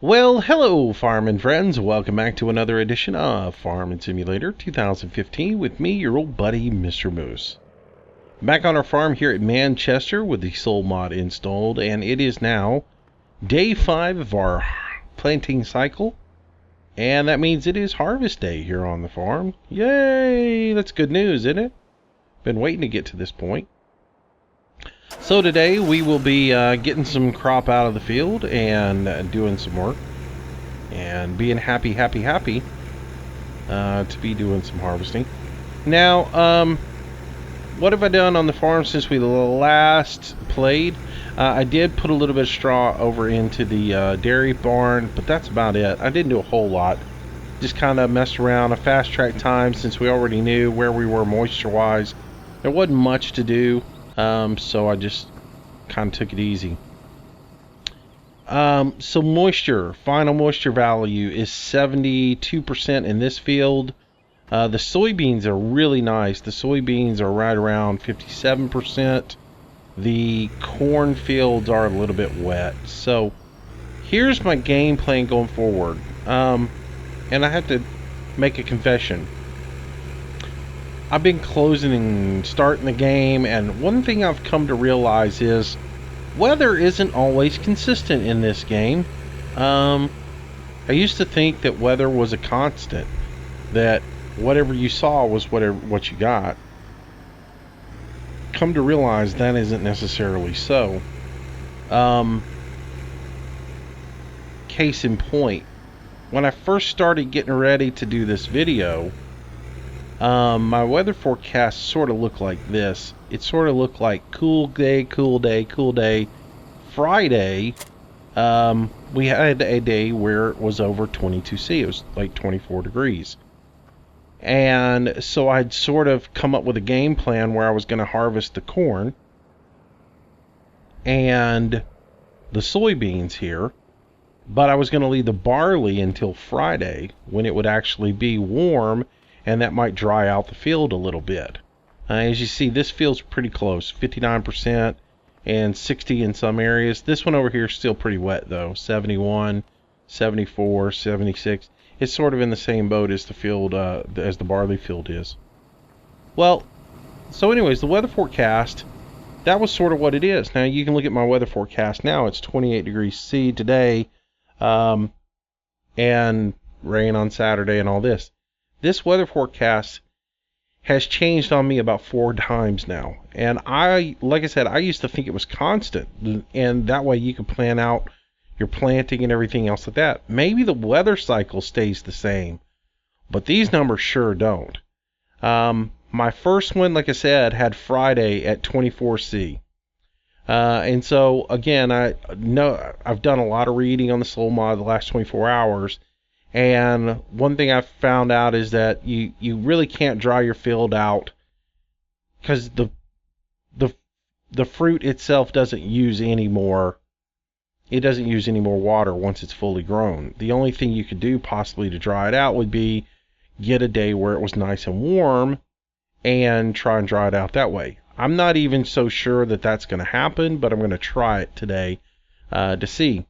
Well, hello, farming friends. Welcome back to another edition of Farming Simulator 2015 with me, your old buddy, Mistermoose. Back on our farm here at Manchester with the Soul mod installed, and it is now day 5 of our planting cycle. And that means it is harvest day here on the farm. Yay! That's good news, isn't it? Been waiting to get to this point. So today we will be getting some crop out of the field and doing some work and being happy to be doing some harvesting. Now, what have I done on the farm since we last played? I did put a little bit of straw over into the dairy barn, but that's about it. I didn't do a whole lot. Just kind of messed around. I fast-tracked time since we already knew where we were moisture-wise. There wasn't much to do. So I just kind of took it easy. So moisture, final moisture value is 72% in this field. The soybeans are really nice. The soybeans are right around 57%. The corn fields are a little bit wet. So here's my game plan going forward. And I have to make a confession. I've been closing and starting the game, and one thing I've come to realize is weather isn't always consistent in this game. I used to think that weather was a constant, that whatever you saw was what you got. Come to realize that isn't necessarily so. Case in point, when I first started getting ready to do this video, my weather forecast sort of looked like this. It sort of looked like cool day, cool day, cool day. Friday, we had a day where it was over 22°. It was like 24 degrees. And so I'd sort of come up with a game plan where I was going to harvest the corn and the soybeans here. But I was going to leave the barley until Friday when it would actually be warm, and that might dry out the field a little bit. As you see, this field's pretty close, 59% and 60 in some areas. This one over here is still pretty wet though, 71, 74, 76. It's sort of in the same boat as the field, as the barley field is. Well, so anyways, the weather forecast, that was sort of what it is. Now you can look at my weather forecast now. It's 28 degrees C today, and rain on Saturday and all this. This weather forecast has changed on me about 4 times now. And like I said, I used to think it was constant. And that way you can plan out your planting and everything else like that. Maybe the weather cycle stays the same, but these numbers sure don't. My first one, like I said, had Friday at 24°C. And so, again, I've done a lot of reading on the Soul mod the last 24 hours. And one thing I've found out is that you really can't dry your field out because the fruit itself doesn't use any more. It doesn't use any more water once it's fully grown. The only thing you could do possibly to dry it out would be get a day where it was nice and warm and try and dry it out that way. I'm not even so sure that that's going to happen, but I'm going to try it today to see.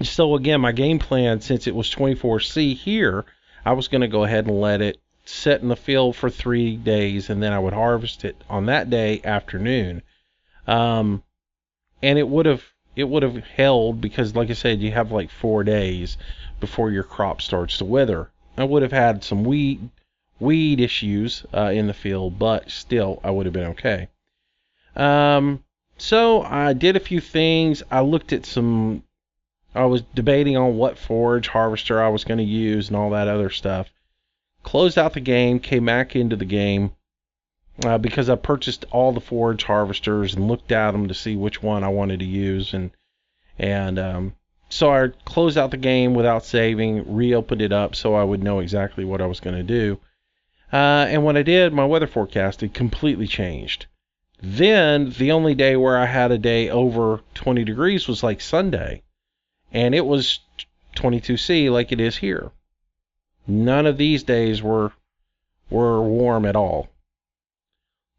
So again, my game plan, since it was 24°C here, I was going to go ahead and let it sit in the field for 3 days, and then I would harvest it on that day afternoon. And it would have held, because like I said, you have like 4 days before your crop starts to wither. I would have had some weed issues in the field, but still I would have been okay. So I did a few things. I was debating on what forage harvester I was going to use and all that other stuff. Closed out the game, came back into the game because I purchased all the forage harvesters and looked at them to see which one I wanted to use. And so I closed out the game without saving, reopened it up so I would know exactly what I was going to do. And when I did, my weather forecast had completely changed. Then the only day where I had a day over 20 degrees was like Sunday. And it was 22°C like it is here. None of these days were warm at all.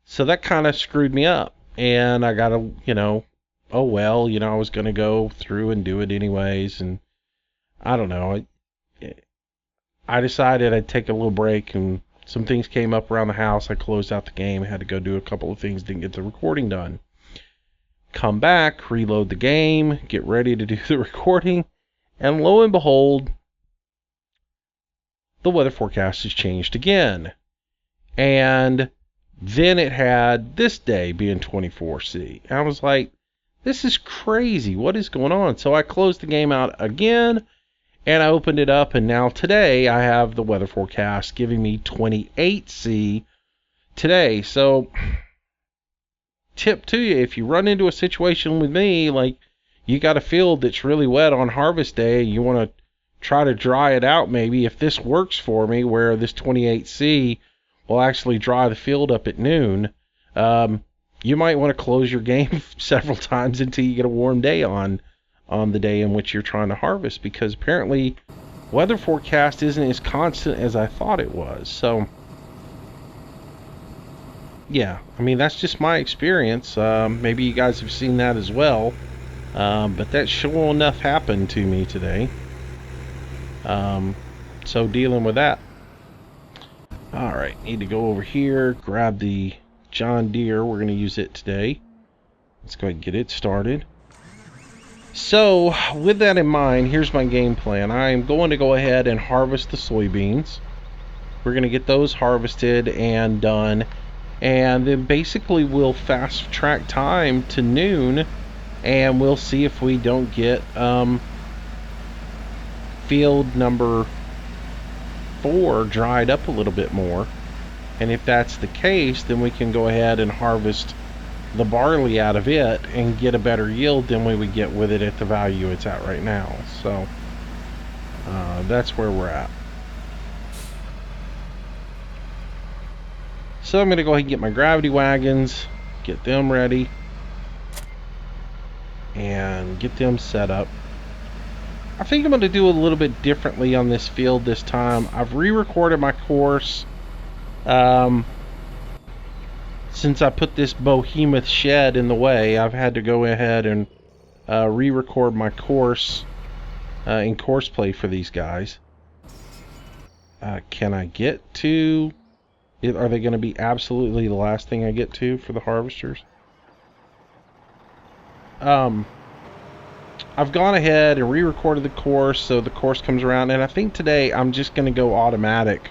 So that kind of screwed me up. And I got to, oh well, I was going to go through and do it anyways. And I don't know. I decided I'd take a little break, and some things came up around the house. I closed out the game, had to go do a couple of things, didn't get the recording done. Come back, reload the game, get ready to do the recording, and lo and behold, the weather forecast has changed again. And then it had this day being 24C. And I was like, this is crazy. What is going on? So I closed the game out again, and I opened it up, and now today I have the weather forecast giving me 28C today. So, tip to you, if you run into a situation with me, like you got a field that's really wet on harvest day, you want to try to dry it out maybe. If this works for me, where this 28C will actually dry the field up at noon, you might want to close your game several times until you get a warm day on the day in which you're trying to harvest, because apparently weather forecast isn't as constant as I thought it was. So yeah, I mean, that's just my experience. Maybe you guys have seen that as well, but that sure enough happened to me today. So dealing with that. Alright, need to go over here, grab the John Deere. We're going to use it today. Let's go ahead and get it started. So, with that in mind, here's my game plan. I'm going to go ahead and harvest the soybeans. We're going to get those harvested and done. And then basically we'll fast track time to noon, and we'll see if we don't get field number 4 dried up a little bit more. And if that's the case, then we can go ahead and harvest the barley out of it and get a better yield than we would get with it at the value it's at right now. So that's where we're at. So I'm going to go ahead and get my gravity wagons, get them ready, and get them set up. I think I'm going to do a little bit differently on this field this time. I've re-recorded my course. Since I put this behemoth shed in the way, I've had to go ahead and re-record my course in course play for these guys. Can I get to... Are they going to be absolutely the last thing I get to for the harvesters? I've gone ahead and re-recorded the course, so the course comes around, and I think today I'm just going to go automatic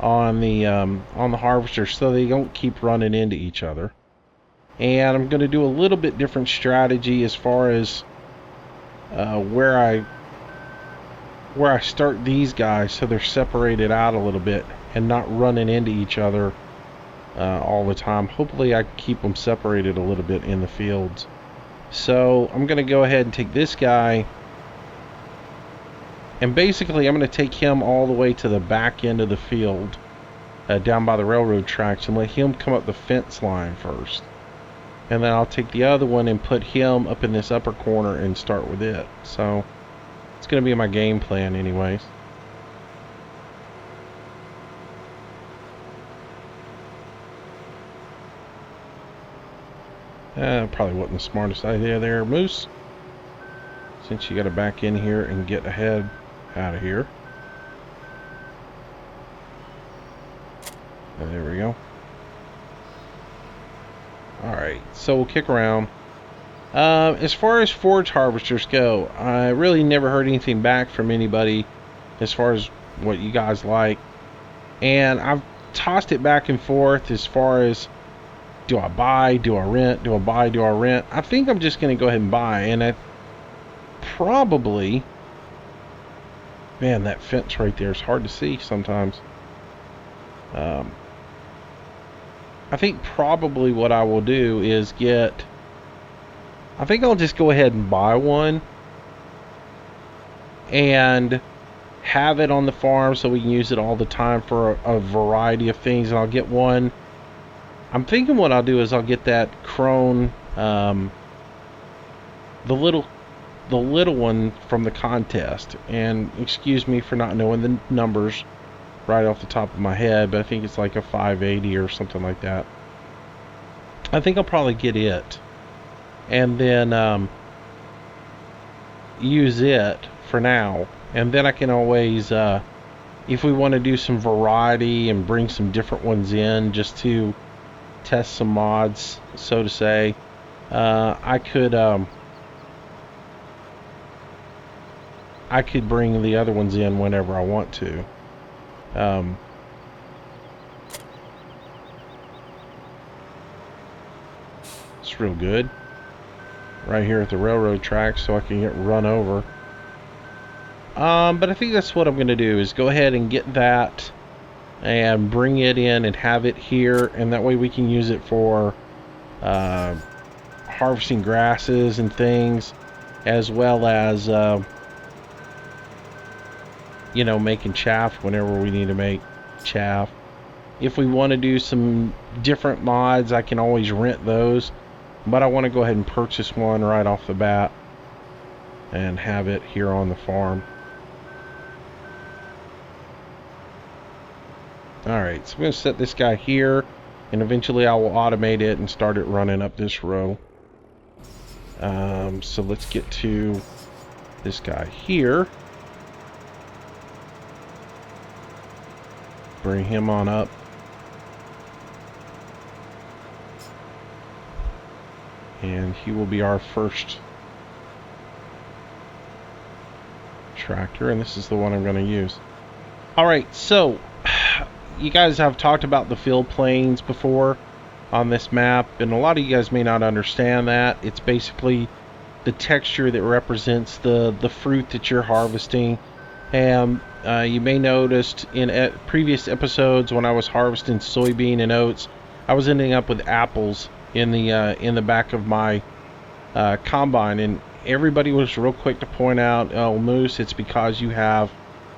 on the harvesters so they don't keep running into each other. And I'm going to do a little bit different strategy as far as where I start these guys, so they're separated out a little bit and not running into each other all the time. Hopefully I can keep them separated a little bit in the fields. So I'm going to go ahead and take this guy, and basically I'm going to take him all the way to the back end of the field, down by the railroad tracks, and let him come up the fence line first. And then I'll take the other one and put him up in this upper corner and start with it. So it's going to be my game plan anyways. Probably wasn't the smartest idea there, Moose, since you got to back in here and get ahead out of here. There we go. Alright, so we'll kick around. As far as forage harvesters go, I really never heard anything back from anybody as far as what you guys like. And I've tossed it back and forth as far as, do I buy, do I rent, do I buy, do I rent? I think I'm just going to go ahead and buy. And I probably... Man, that fence right there is hard to see sometimes. I think probably what I will do is get... I think I'll just go ahead and buy one and have it on the farm so we can use it all the time for a variety of things. And I'll get one... I'm thinking what I'll do is I'll get that crone, the little one from the contest. And excuse me for not knowing the numbers right off the top of my head, but I think it's like a 580 or something like that. I think I'll probably get it, and then use it for now, And then I can always, if we want to do some variety and bring some different ones in just to test some mods, so to say, I could bring the other ones in whenever I want to. It's real good. Right here at the railroad tracks, so I can get run over. But I think that's what I'm going to do, is go ahead and get that and bring it in and have it here, and that way we can use it for harvesting grasses and things, as well as you know, making chaff whenever we need to make chaff. If we want to do some different mods, I can always rent those, but I want to go ahead and purchase one right off the bat and have it here on the farm. Alright, so I'm going to set this guy here, and eventually I will automate it and start it running up this row. So let's get to this guy here. Bring him on up. And he will be our first tractor, and this is the one I'm going to use. Alright, so you guys have talked about the Fillplanes before on this map, and a lot of you guys may not understand that. It's basically the texture that represents the fruit that you're harvesting. And you may noticed in previous episodes when I was harvesting soybean and oats, I was ending up with apples in the back of my combine, and everybody was real quick to point out, "Oh, Moose, it's because you have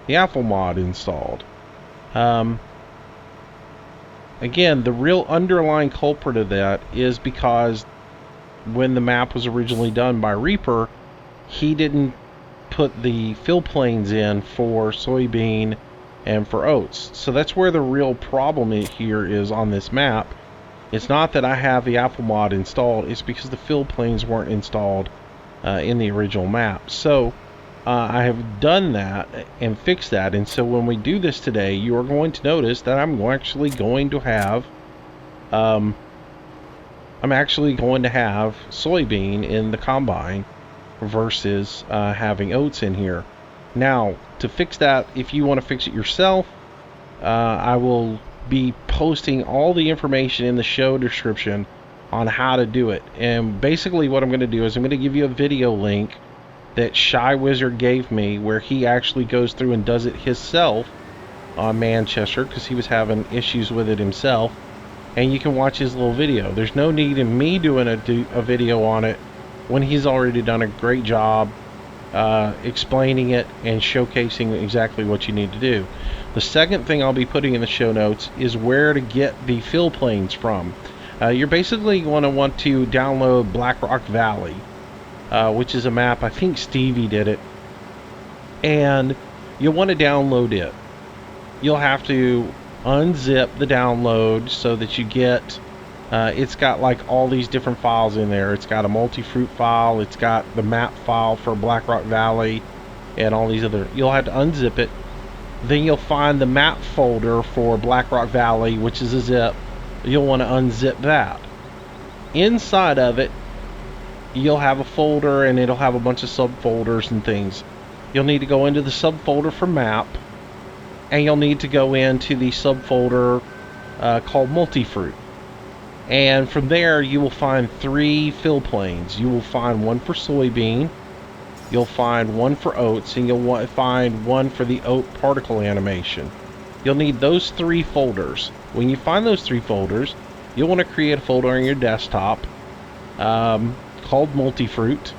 the apple mod installed." Again, the real underlying culprit of that is because when the map was originally done by Reaper, he didn't put the Fillplanes in for soybean and for oats. So that's where the real problem here is on this map. It's not that I have the apple mod installed, it's because the Fillplanes weren't installed in the original map. So I have done that and fixed that, and so when we do this today, you are going to notice that I'm actually going to have soybean in the combine versus having oats in here. Now, to fix that, if you want to fix it yourself, I will be posting all the information in the show description on how to do it. And basically what I'm going to do is I'm going to give you a video link that ShyWizard gave me, where he actually goes through and does it himself on Manchester, because he was having issues with it himself, and you can watch his little video. There's no need in me doing a video on it when he's already done a great job explaining it and showcasing exactly what you need to do. The second thing I'll be putting in the show notes is where to get the Fillplanes from. You're basically going to want to download Black Rock Valley, which is a map, I think Stevie did it, and you'll want to download it. You'll have to unzip the download so that you get it's got like all these different files in there. It's got a multi-fruit file, it's got the map file for Black Rock Valley, and all these other. You'll have to unzip it. Then you'll find the map folder for Black Rock Valley, which is a zip. You'll want to unzip that. Inside of it, you'll have a folder, and it'll have a bunch of subfolders and things. You'll need to go into the subfolder for map, and you'll need to go into the subfolder called multi-fruit. And from there, you will find 3 Fillplanes. You will find one for soybean, you'll find one for oats, and you'll find one for the oat particle animation. You'll need those 3 folders. When you find those 3 folders, you'll want to create a folder on your desktop called multi-fruit,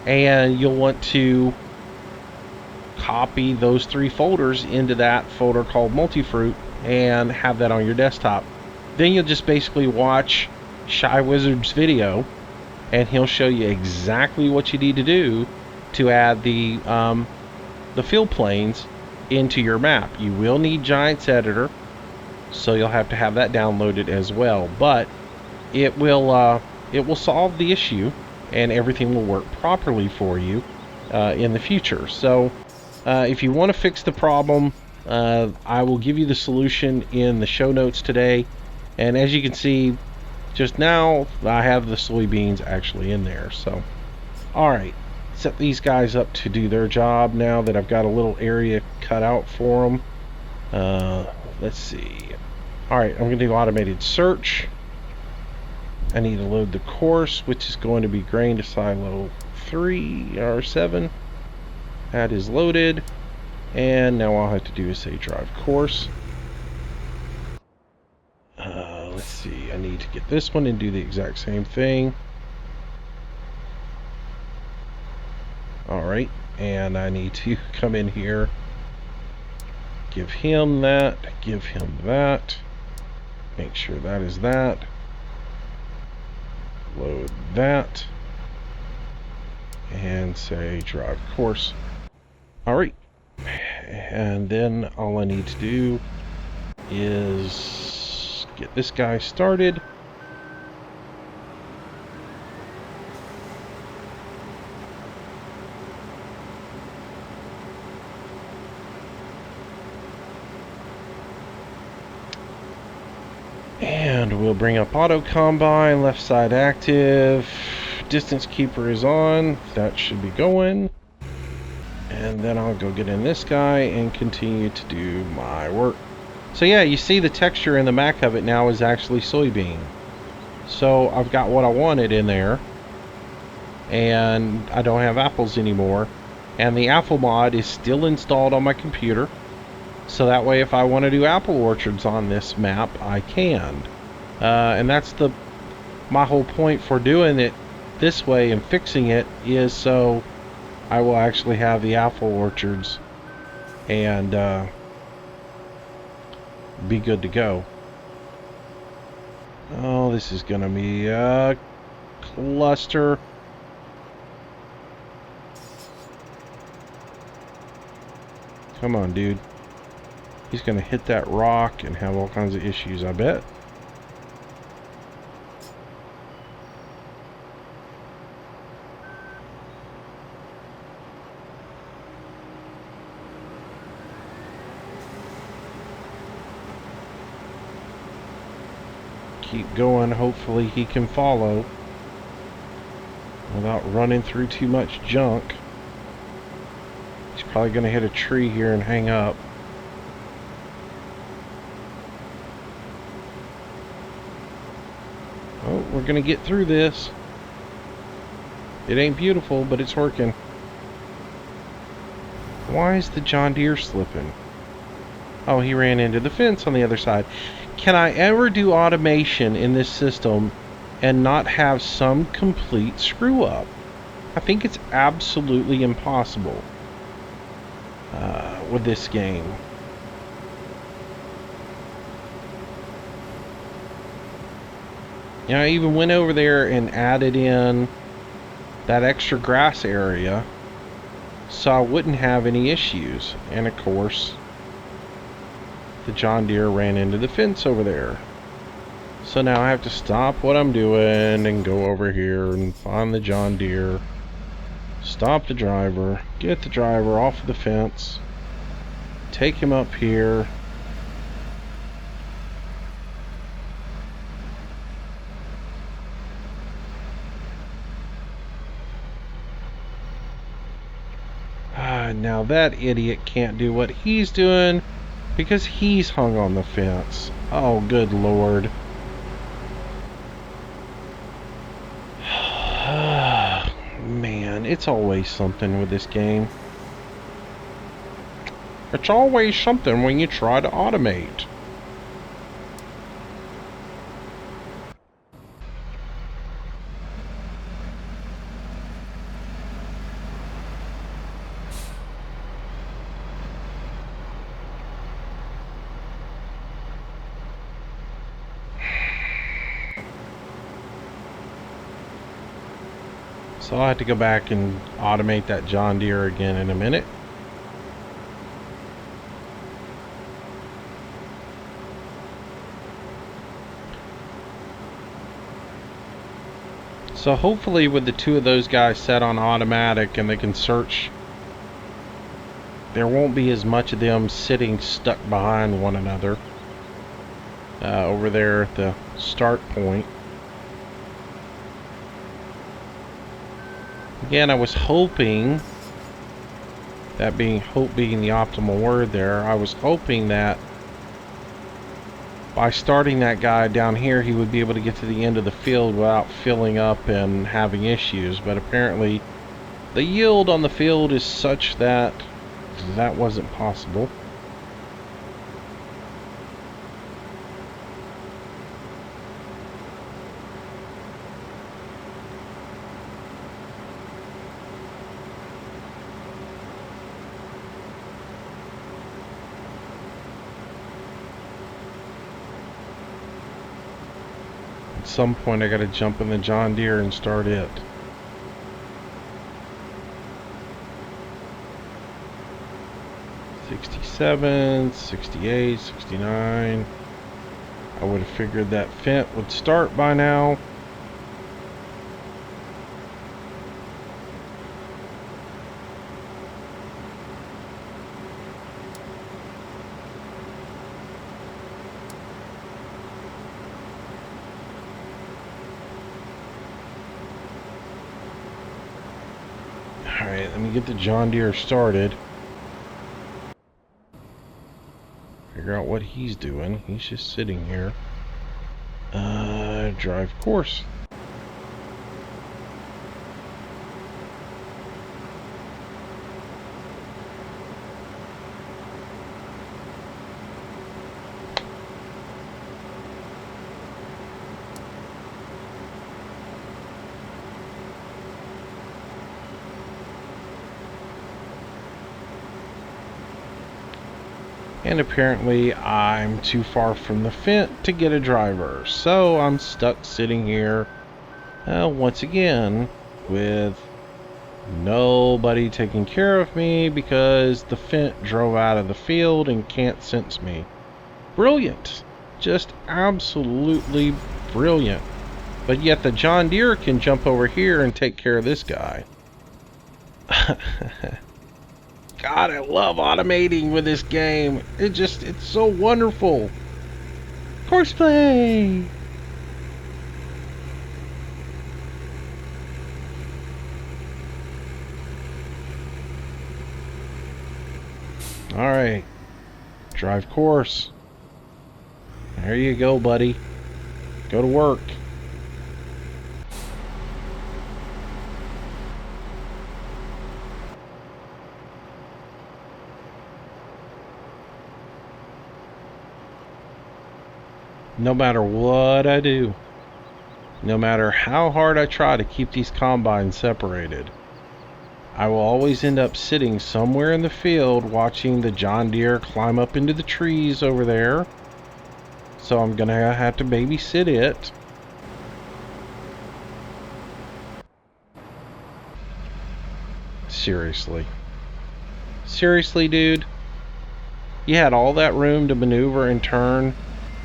and you'll want to copy those 3 folders into that folder called multi-fruit and have that on your desktop. Then you'll just basically watch ShyWizard's video, and he'll show you exactly what you need to do to add the Fillplanes into your map. You will need Giants Editor, so you'll have to have that downloaded as well. But it will solve the issue, and everything will work properly for you in the future. So If you want to fix the problem, I will give you the solution in the show notes today. And as you can see, just now, I have the soybeans actually in there. So, alright, set these guys up to do their job now that I've got a little area cut out for them. Let's see. Alright, I'm going to do automated search. I need to load the course, which is going to be grain to silo 3 or 7. That is loaded. And now all I have to do is say drive course. Let's see, I need to get this one and do the exact same thing. Alright, and I need to come in here, give him that, give him that, make sure that is that, load that, and say drive course. Alright, and then all I need to do is get this guy started. And we'll bring up auto combine, left side active, distance keeper is on, that should be going. And then I'll go get in this guy and continue to do my work. So yeah, you see the texture in the back of it now is actually soybean. So I've got what I wanted in there. And I don't have apples anymore. And the apple mod is still installed on my computer. So that way if I want to do apple orchards on this map, I can. And that's my whole point for doing it this way and fixing it is so I will actually have the apple orchards and be good to go. Oh, this is gonna be a cluster. Come on, dude. He's gonna hit that rock and have all kinds of issues, I bet. Keep going, hopefully he can follow without running through too much junk. He's probably going to hit a tree here and hang up. Oh, we're going to get through this. It ain't beautiful, but it's working. Why is the John Deere slipping? Oh, he ran into the fence on the other side. Can I ever do automation in this system and not have some complete screw up? I think it's absolutely impossible with this game. You know, I even went over there and added in that extra grass area so I wouldn't have any issues. And of course, the John Deere ran into the fence over there. So now I have to stop what I'm doing and go over here and find the John Deere, stop the driver, get the driver off of the fence, take him up here, now that idiot can't do what he's doing because he's hung on the fence. Oh, good Lord. Man, it's always something with this game. It's always something when you try to automate. So I'll have to go back and automate that John Deere again in a minute. So hopefully with the two of those guys set on automatic and they can search there won't be as much of them sitting stuck behind one another over there at the start point. Again, I was hoping, that being hope being the optimal word there, I was hoping that by starting that guy down here, he would be able to get to the end of the field without filling up and having issues. But apparently, the yield on the field is such that that wasn't possible. At some point I gotta jump in the John Deere and start it. '67, '68, '69. I would have figured that Fent would start by now. Alright, let me get the John Deere started. Figure out what he's doing. He's just sitting here. Drive course. And apparently I'm too far from the Fent to get a driver, so I'm stuck sitting here once again with nobody taking care of me because the Fent drove out of the field and can't sense me. Brilliant. Just absolutely brilliant. But yet the John Deere can jump over here and take care of this guy. God, I love automating with this game. It's so wonderful. Courseplay. Alright. Drive course. There you go, buddy. Go to work. No matter what I do, no matter how hard I try to keep these combines separated, I will always end up sitting somewhere in the field watching the John Deere climb up into the trees over there. So I'm gonna have to babysit it. Seriously. Seriously, dude? You had all that room to maneuver and turn,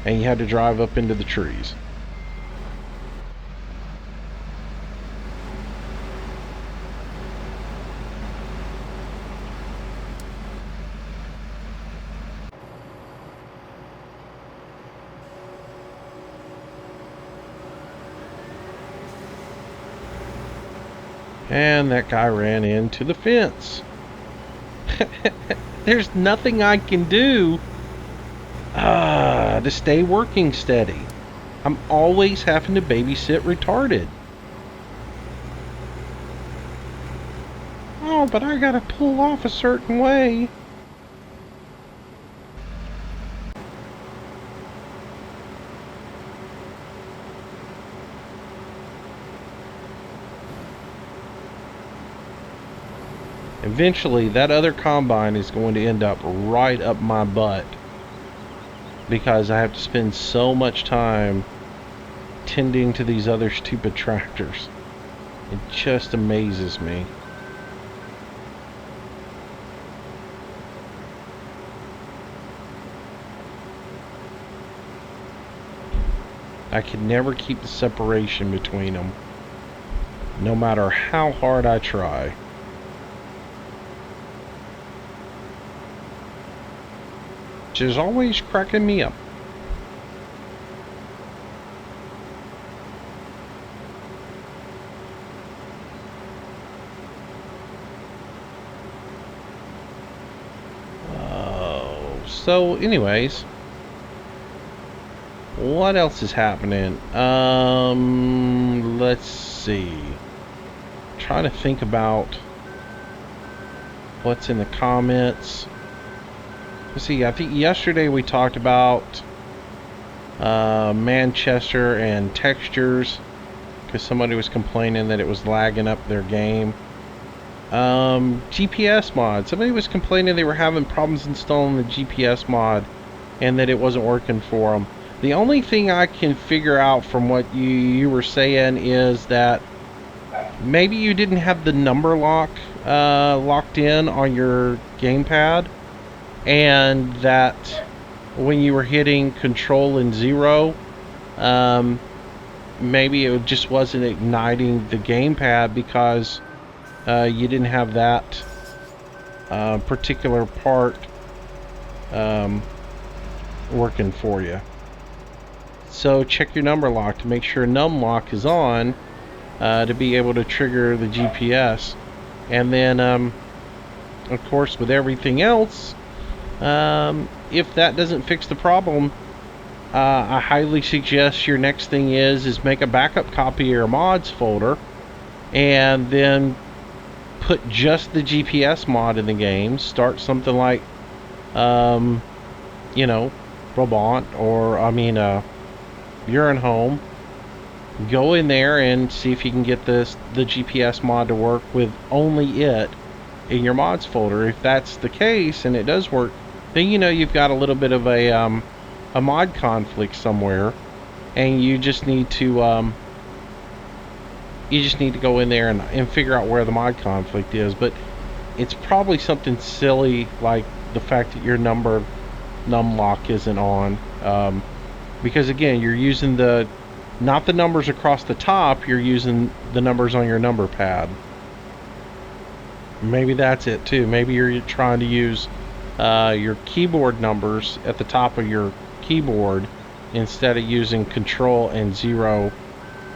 and you had to drive up into the trees. And that guy ran into the fence. There's nothing I can do to stay working steady. I'm always having to babysit retarded. Oh, but I gotta pull off a certain way. Eventually, that other combine is going to end up right up my butt because I have to spend so much time tending to these other stupid tractors. It just amazes me. I can never keep the separation between them, no matter how hard I try. which is always cracking me up. So anyways, what else is happening? Let's see. Trying to think about what's in the comments. Let's see, I think yesterday we talked about Manchester and textures, because somebody was complaining that it was lagging up their game. GPS mod. Somebody was complaining they were having problems installing the GPS mod and that it wasn't working for them. The only thing I can figure out from what you were saying is that maybe you didn't have the number lock locked in on your gamepad, and that when you were hitting control and 0, maybe it just wasn't igniting the gamepad because you didn't have that particular part working for you. So check your number lock to make sure num lock is on to be able to trigger the GPS. And then of course with everything else, if that doesn't fix the problem, I highly suggest your next thing is make a backup copy of your mods folder and then put just the GPS mod in the game. Start something like you know, Brabant, or you're in home. Go in there and see if you can get the GPS mod to work with only it in your mods folder. If that's the case and it does work, then you know you've got a little bit of a mod conflict somewhere, and you just need to go in there and figure out where the mod conflict is. But it's probably something silly like the fact that your num lock isn't on, because again, you're using not the numbers across the top, you're using the numbers on your number pad. Maybe that's it too. Maybe you're trying to use your keyboard numbers at the top of your keyboard instead of using control and 0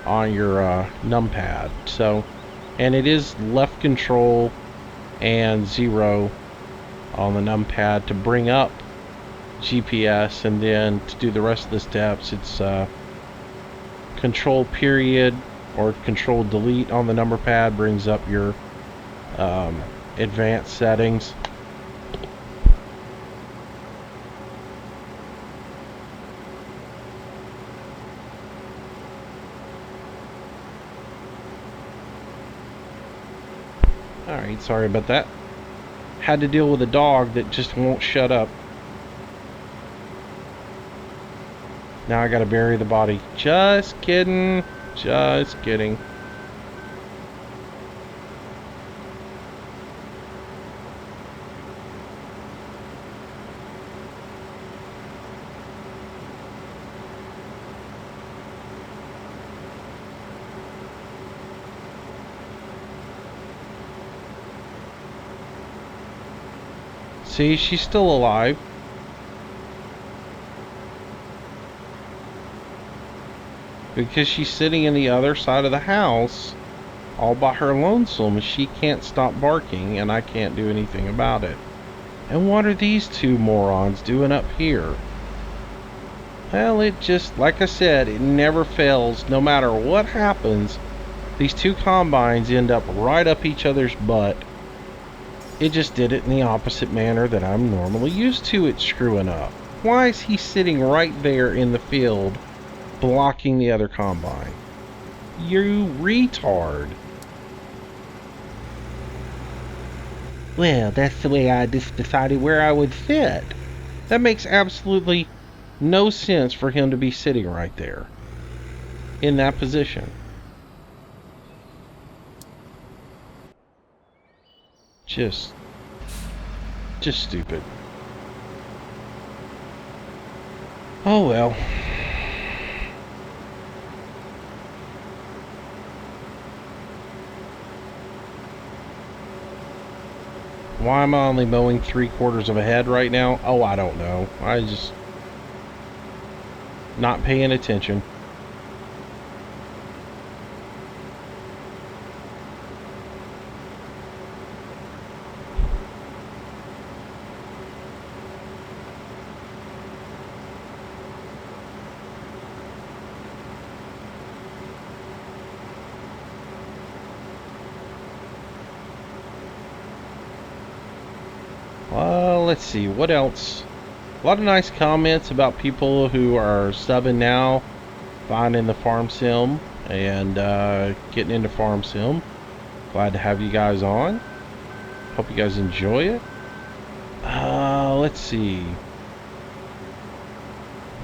on your numpad. So, and it is left control and 0 on the numpad to bring up GPS, and then to do the rest of the steps it's control period or control delete on the number pad brings up your advanced settings. Alright, sorry about that. Had to deal with a dog that just won't shut up. Now I gotta bury the body. Just kidding. Just kidding. See, she's still alive. Because she's sitting in the other side of the house all by her lonesome. She can't stop barking, and I can't do anything about it. And what are these two morons doing up here? Well, it just, like I said, it never fails. No matter what happens, these two combines end up right up each other's butt. It just did it in the opposite manner that I'm normally used to it screwing up. Why is he sitting right there in the field blocking the other combine? You retard. Well, that's the way I just decided where I would sit. That makes absolutely no sense for him to be sitting right there in that position. Just stupid. Oh well. Why am I only mowing 3/4 of a head right now? Oh, I don't know. I just not paying attention. Let's see, what else? A lot of nice comments about people who are subbing now, finding the farm sim, and getting into farm sim. Glad to have you guys on. Hope you guys enjoy it. Let's see.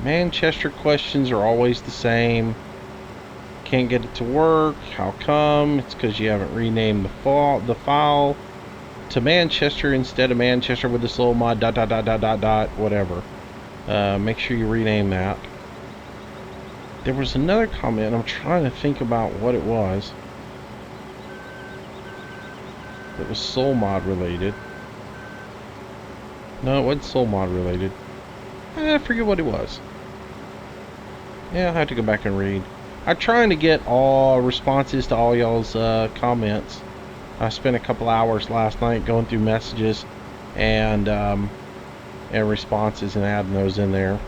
Manchester questions are always the same. Can't get it to work. How come? It's because you haven't renamed the file to Manchester instead of Manchester with the slow mod ... whatever. Make sure you rename that. There was another comment. I'm trying to think about what it was. It was soul mod related. No, it wasn't soul mod related. I forget what it was. Yeah, I'll have to go back and read. I'm trying to get all responses to all y'all's comments. I spent a couple hours last night going through messages and responses and adding those in there.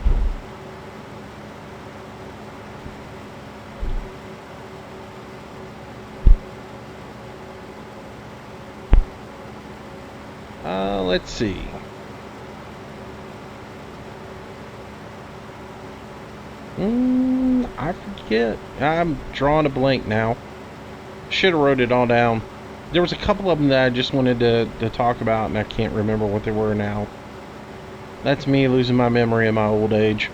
Let's see. I forget. I'm drawing a blank now. Should have wrote it all down. There was a couple of them that I just wanted to talk about, and I can't remember what they were now. That's me losing my memory in my old age.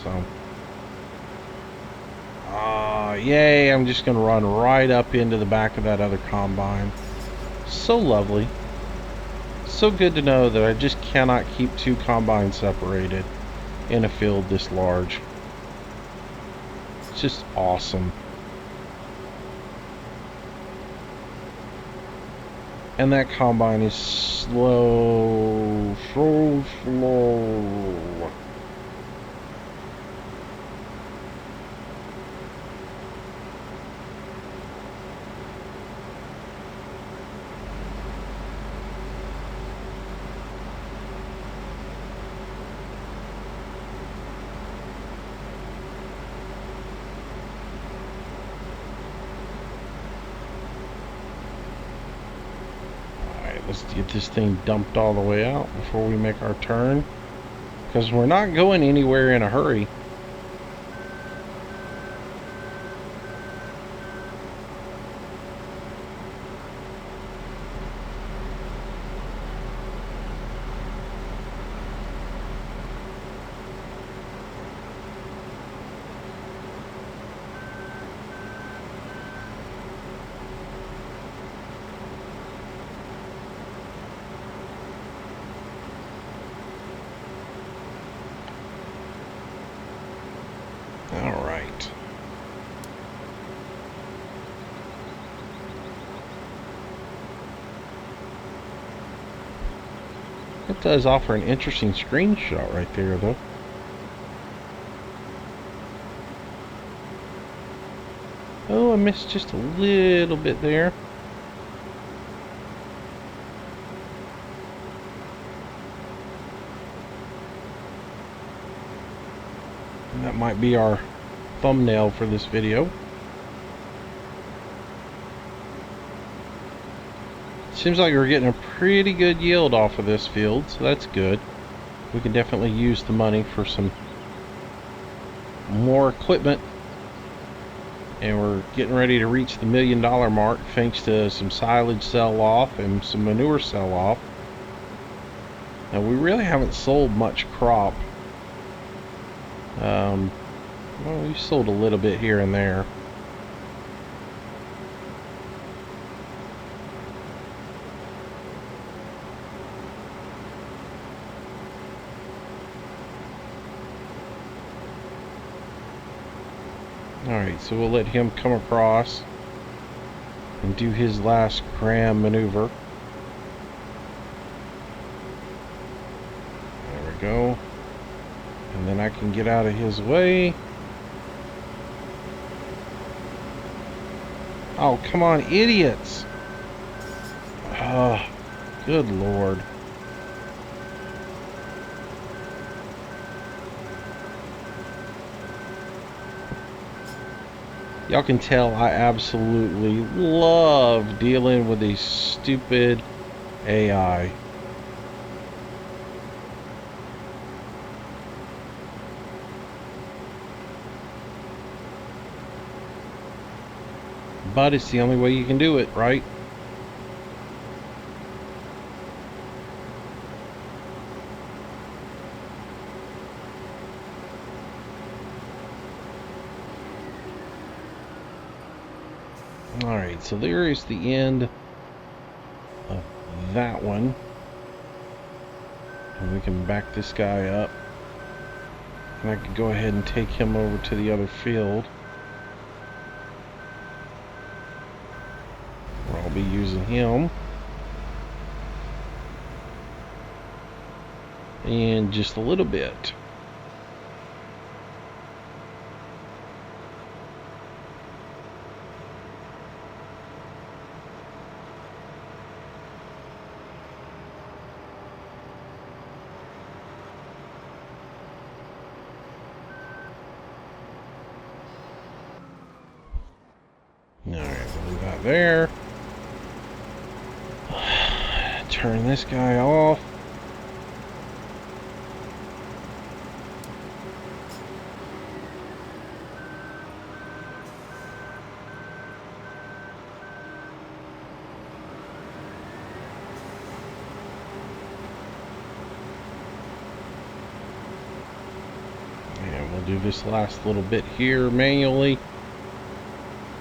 So. Yay, I'm just going to run right up into the back of that other combine. So lovely. So good to know that I just cannot keep two combines separated in a field this large. It's just awesome. And that combine is slow, so slow. Let's get this thing dumped all the way out before we make our turn, because we're not going anywhere in a hurry. Alright. It does offer an interesting screenshot right there, though. Oh, I missed just a little bit there. And that might be our thumbnail for this video. Seems like we're getting a pretty good yield off of this field, so that's good. We can definitely use the money for some more equipment. And we're getting ready to reach the $1 million mark thanks to some silage sell-off and some manure sell-off. Now, we really haven't sold much crop. Well, we've sold a little bit here and there. Alright, so we'll let him come across. and do his last cram maneuver. There we go. And then I can get out of his way. Oh, come on, idiots! Oh, good Lord. Y'all can tell I absolutely love dealing with these stupid AI. But it's the only way you can do it, right? Alright, so there is the end of that one. And we can back this guy up. And I can go ahead and take him over to the other field, where I'll be using him in just a little bit. Alright, we'll leave that there. Turn this guy off. And we'll do this last little bit here manually.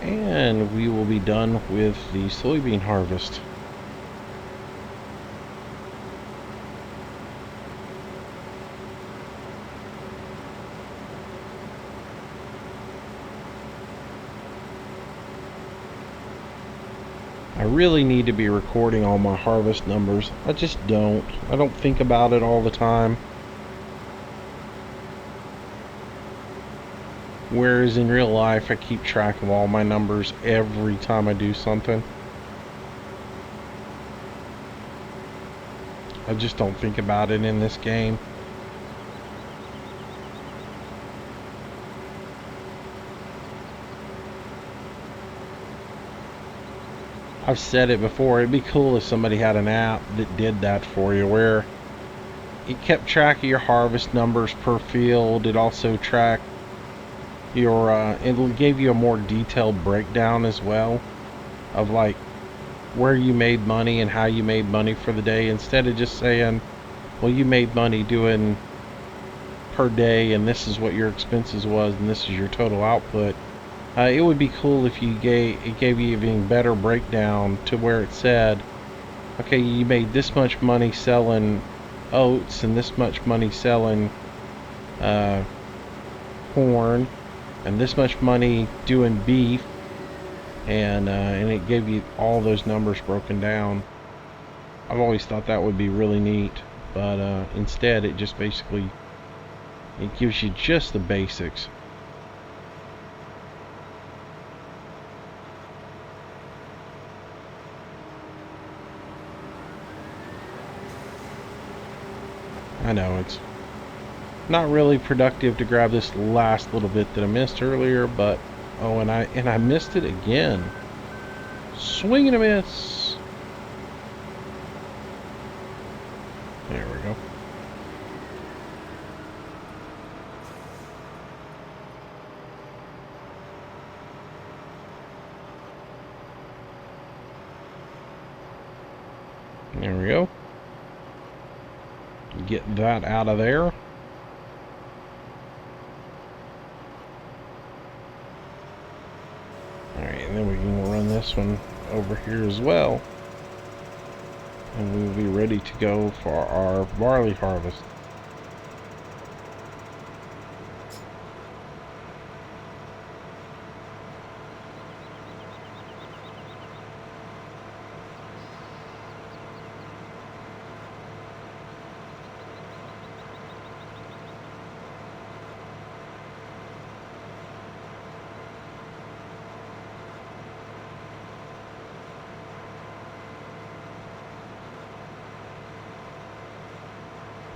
And we will be done with the soybean harvest. I really need to be recording all my harvest numbers. I just don't. I don't think about it all the time. Whereas in real life, I keep track of all my numbers every time I do something. I just don't think about it in this game. I've said it before, it'd be cool if somebody had an app that did that for you, where it kept track of your harvest numbers per field. It also tracked your it gave you a more detailed breakdown as well of like where you made money and how you made money for the day, instead of just saying, well, you made money doing per day and this is what your expenses was and this is your total output. It would be cool if it gave you even better breakdown to where it said, okay, you made this much money selling oats and this much money selling corn and this much money doing beef, and it gave you all those numbers broken down. I've always thought that would be really neat, but instead it just basically, it gives you just the basics. I know it's not really productive to grab this last little bit that I missed earlier, but oh, and I missed it again. Swing and a miss. There we go. There we go. Get that out of there. Alright, and then we can run this one over here as well. And we will be ready to go for our barley harvest.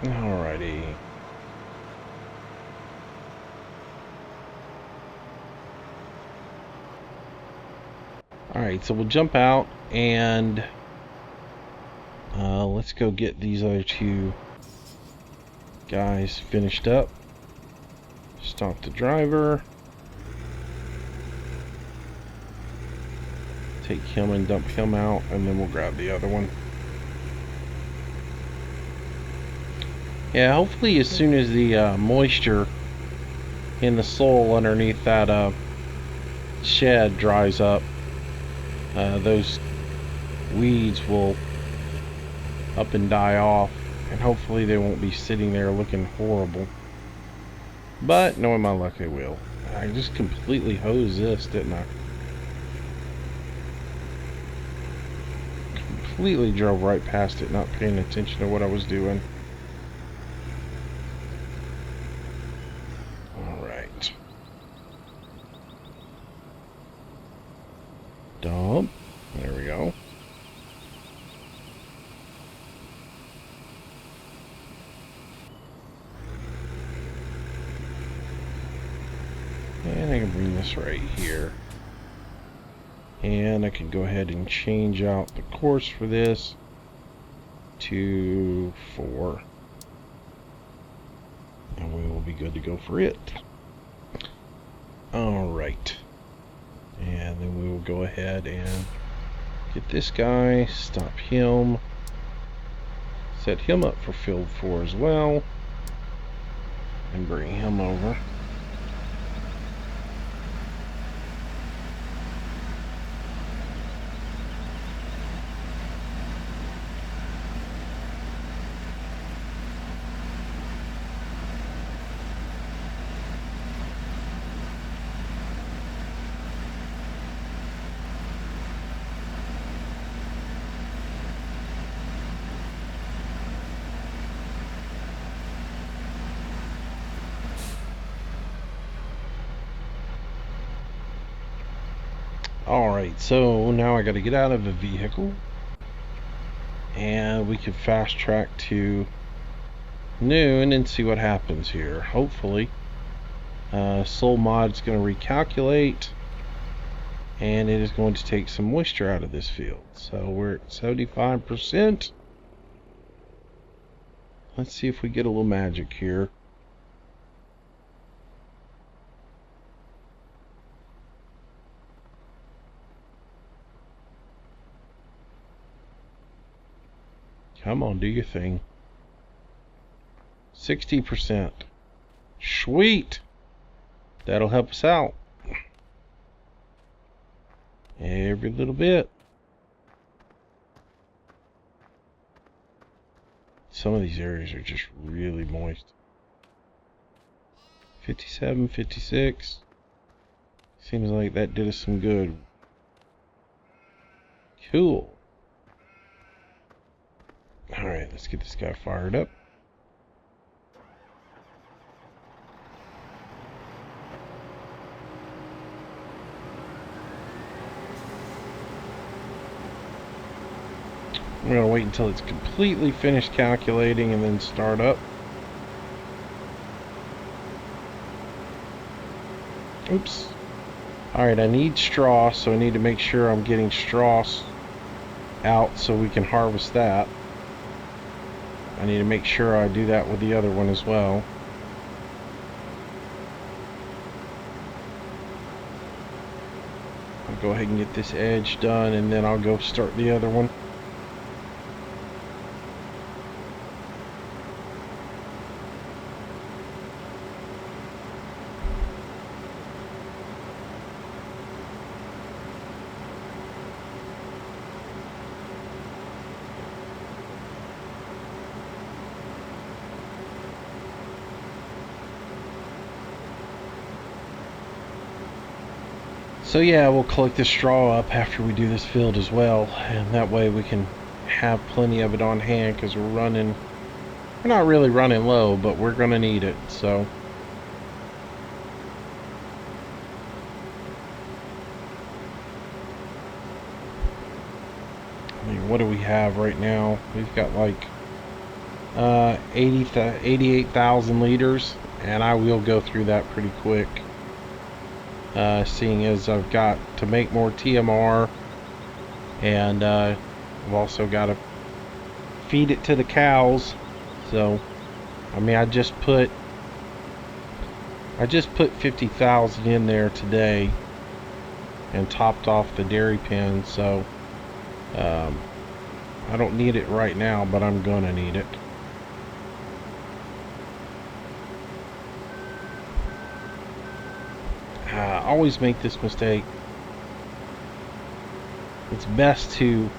Alrighty. Alright, so we'll jump out and let's go get these other two guys finished up. Stop the driver. Take him and dump him out, and then we'll grab the other one. Yeah, hopefully as soon as the moisture in the soil underneath that shed dries up, those weeds will up and die off, and hopefully they won't be sitting there looking horrible. But knowing my luck, they will. I just completely hosed this, didn't I? Completely drove right past it, not paying attention to what I was doing. Alright. Dump. There we go. And I can bring this right here. And I can go ahead and change out the course for this to 4. And we will be good to go for it. Alright. And then we will go ahead and get this guy, stop him, set him up for field 4 as well, and bring him over. Alright, so now I got to get out of the vehicle, and we can fast track to noon and see what happens here. Hopefully Soul Mod's going to recalculate, and it is going to take some moisture out of this field. So we're at 75%. Let's see if we get a little magic here. Come on, do your thing. 60%. Sweet! That'll help us out. Every little bit. Some of these areas are just really moist. 57, 56. Seems like that did us some good. Cool. Alright, let's get this guy fired up. I'm going to wait until it's completely finished calculating and then start up. Oops. Alright, I need straw, so I need to make sure I'm getting straw out so we can harvest that. I need to make sure I do that with the other one as well. I'll go ahead and get this edge done, and then I'll go start the other one. So yeah, we'll collect the straw up after we do this field as well, and that way we can have plenty of it on hand, because we're not really running low, but we're gonna need it. So I mean, what do we have right now? We've got like 88,000 liters, and I will go through that pretty quick, seeing as I've got to make more TMR, and I've also got to feed it to the cows. So I mean, I just put 50,000 in there today and topped off the dairy pen, so I don't need it right now, but I'm gonna need it. I always make this mistake. It's best to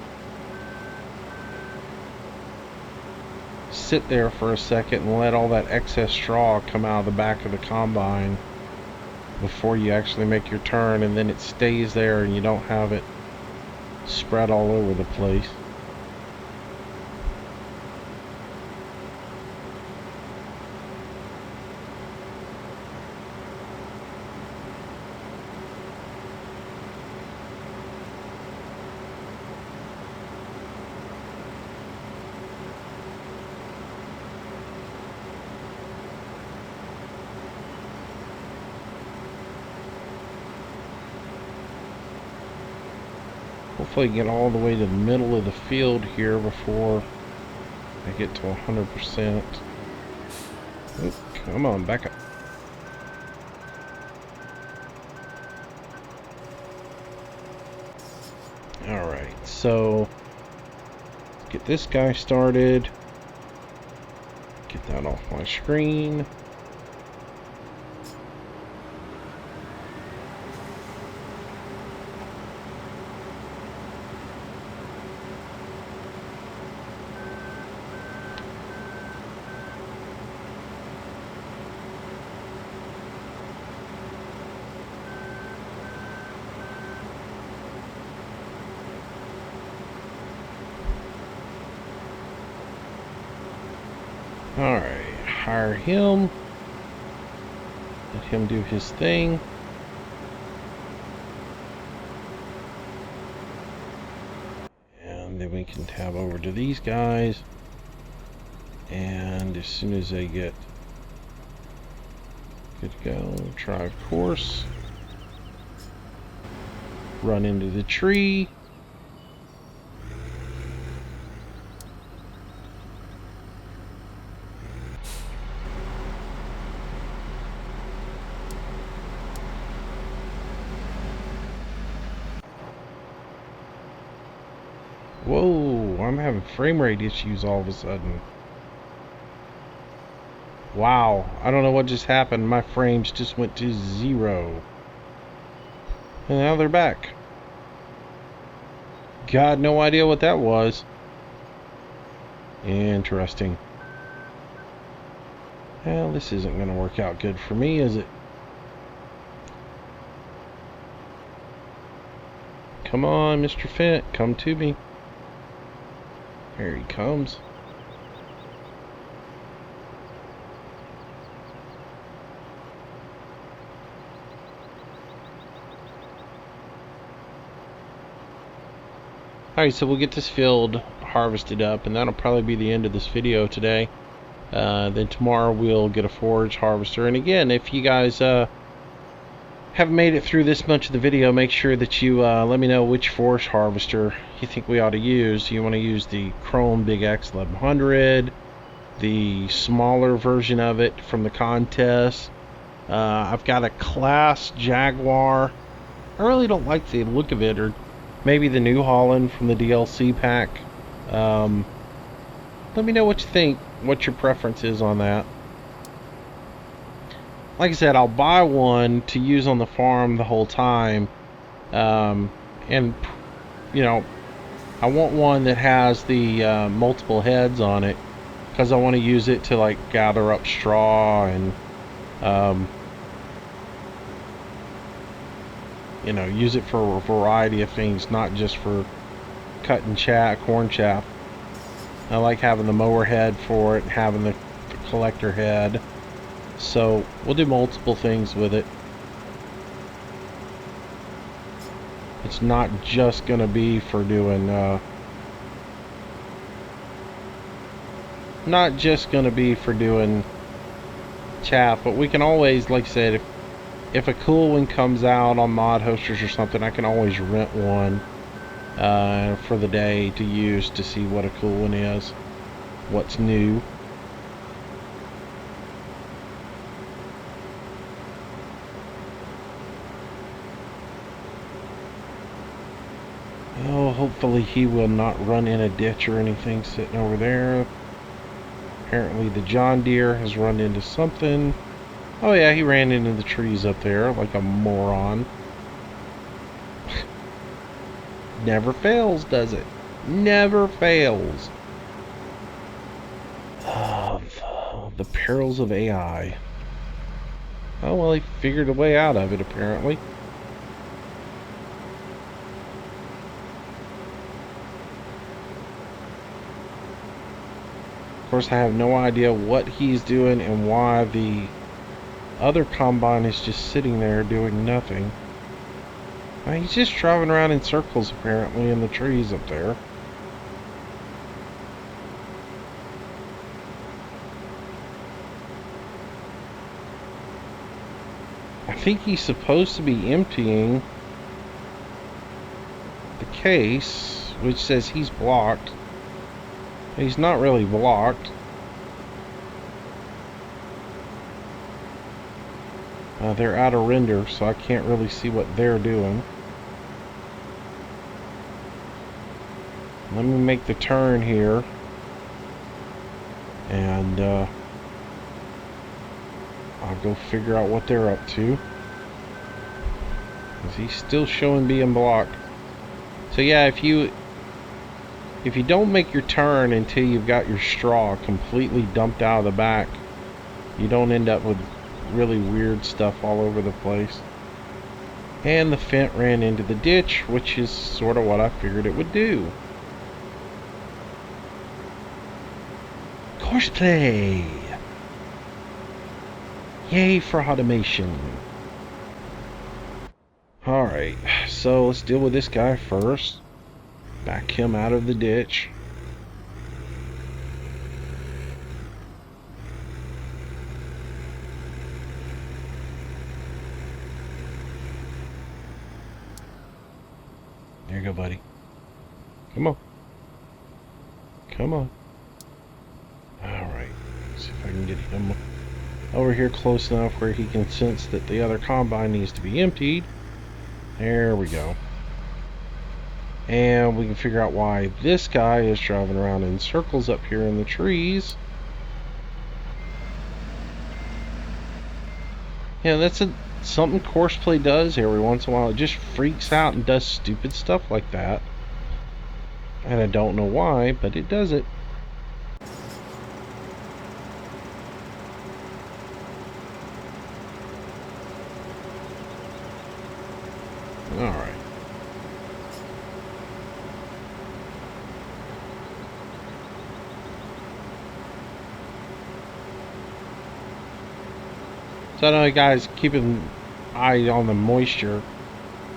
sit there for a second and let all that excess straw come out of the back of the combine before you actually make your turn, and then it stays there and you don't have it spread all over the place. Hopefully get all the way to the middle of the field here before I get to 100%. Oop, come on, back up. Alright, so get this guy started. Get that off my screen. Alright, hire him. Let him do his thing. And then we can tab over to these guys. And as soon as they get good to go, drive course. Run into the tree. Whoa, I'm having frame rate issues all of a sudden. Wow, I don't know what just happened. My frames just went to 0. And now they're back. Got no idea what that was. Interesting. Well, this isn't going to work out good for me, is it? Come on, Mr. Fent, come to me. Here he comes. Alright, so we'll get this field harvested up, and that'll probably be the end of this video today. Then tomorrow we'll get a forage harvester. And again, if you guys have made it through this much of the video, make sure that you let me know which forage harvester you think we ought to use. You want to use the Chrome Big X 1100, the smaller version of it from the contest. I've got a Class Jaguar. I really don't like the look of it, or maybe the New Holland from the DLC pack. Let me know what you think, what your preference is on that. Like I said, I'll buy one to use on the farm the whole time. And, you know, I want one that has the multiple heads on it, because I want to use it to, like, gather up straw and, you know, use it for a variety of things, not just for cutting corn chaff. I like having the mower head for it and having the collector head. So we'll do multiple things with it. It's not just gonna be for doing not just going to be for doing chaff, but we can always, like I said, if a cool one comes out on mod hosters or something, I can always rent one for the day to use to see what a cool one is, what's new. Oh, hopefully he will not run in a ditch or anything sitting over there. Apparently the John Deere has run into something. Oh yeah, he ran into the trees up there like a moron. Never fails, does it? Never fails. The perils of AI. Oh well, he figured a way out of it apparently. Of course, I have no idea what he's doing and why the other combine is just sitting there doing nothing. He's just driving around in circles apparently in the trees up there. I think he's supposed to be emptying the case, which says he's blocked. He's not really blocked. They're out of render, so I can't really see what they're doing. Let me make the turn here. And I'll go figure out what they're up to. Is he still showing being blocked? So yeah, if you don't make your turn until you've got your straw completely dumped out of the back, you don't end up with really weird stuff all over the place. And the Fent ran into the ditch, which is sort of what I figured it would do. Courseplay! Yay for automation. Alright, so let's deal with this guy first. Back him out of the ditch. There you go, buddy. Come on. Come on. Alright. See if I can get him over here close enough where he can sense that the other combine needs to be emptied. There we go. And we can figure out why this guy is driving around in circles up here in the trees. Yeah, that's something Courseplay does every once in a while. It just freaks out and does stupid stuff like that. And I don't know why, but it does it. Alright. So I know, guys, keep an eye on the moisture.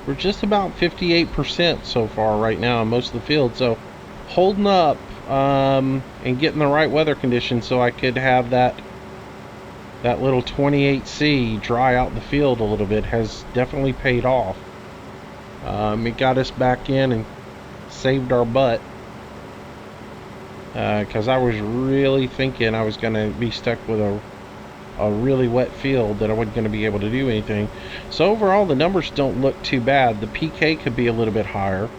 We're just about 58% so far right now in most of the field. So holding up and getting the right weather conditions so I could have that little 28C dry out the field a little bit has definitely paid off. It got us back in and saved our butt. Because I was really thinking I was going to be stuck with a really wet field that I wasn't going to be able to do anything. So overall the numbers don't look too bad. The PK could be a little bit higher.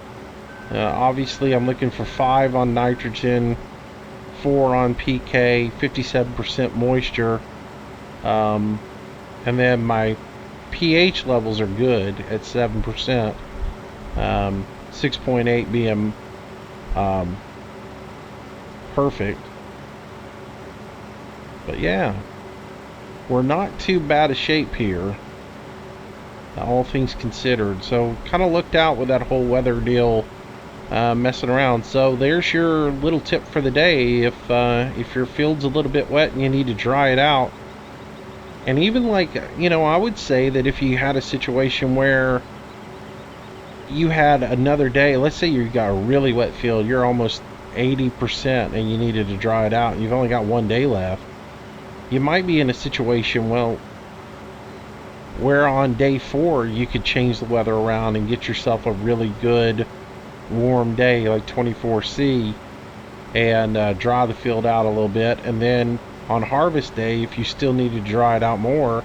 Obviously I'm looking for 5 on nitrogen, 4 on PK, 57% moisture, and then my pH levels are good at 7%, 6.8 being perfect. But yeah, we're not too bad a shape here, all things considered. So kind of looked out with that whole weather deal messing around. So there's your little tip for the day. If your field's a little bit wet and you need to dry it out, and even like, you know, I would say that if you had a situation where you had another day, let's say you got a really wet field, you're almost 80% and you needed to dry it out and you've only got 1 day left, you might be in a situation, well, where on day 4 you could change the weather around and get yourself a really good warm day like 24C and dry the field out a little bit, and then on harvest day, if you still need to dry it out more,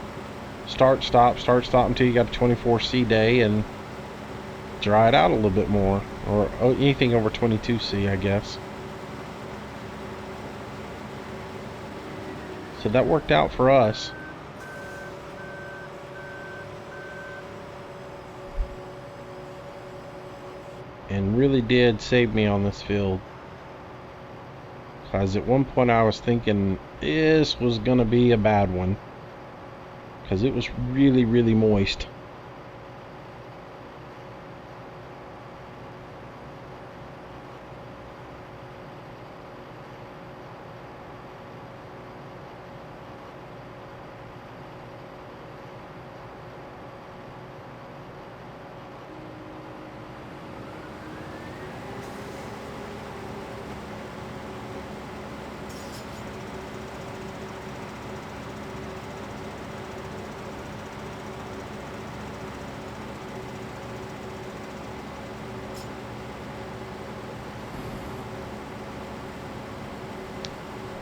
start stop until you got a 24C day and dry it out a little bit more, or anything over 22C, I guess. So that worked out for us. And really did save me on this field. Because at one point I was thinking this was going to be a bad one. Because it was really, really moist.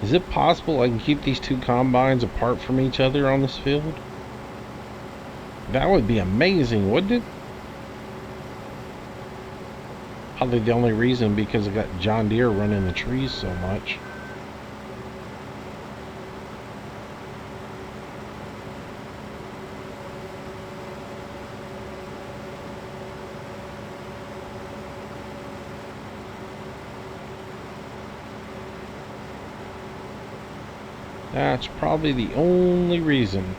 Is it possible I can keep these two combines apart from each other on this field? That would be amazing, wouldn't it? Probably the only reason because I got John Deere running the trees so much. That's probably the only reason.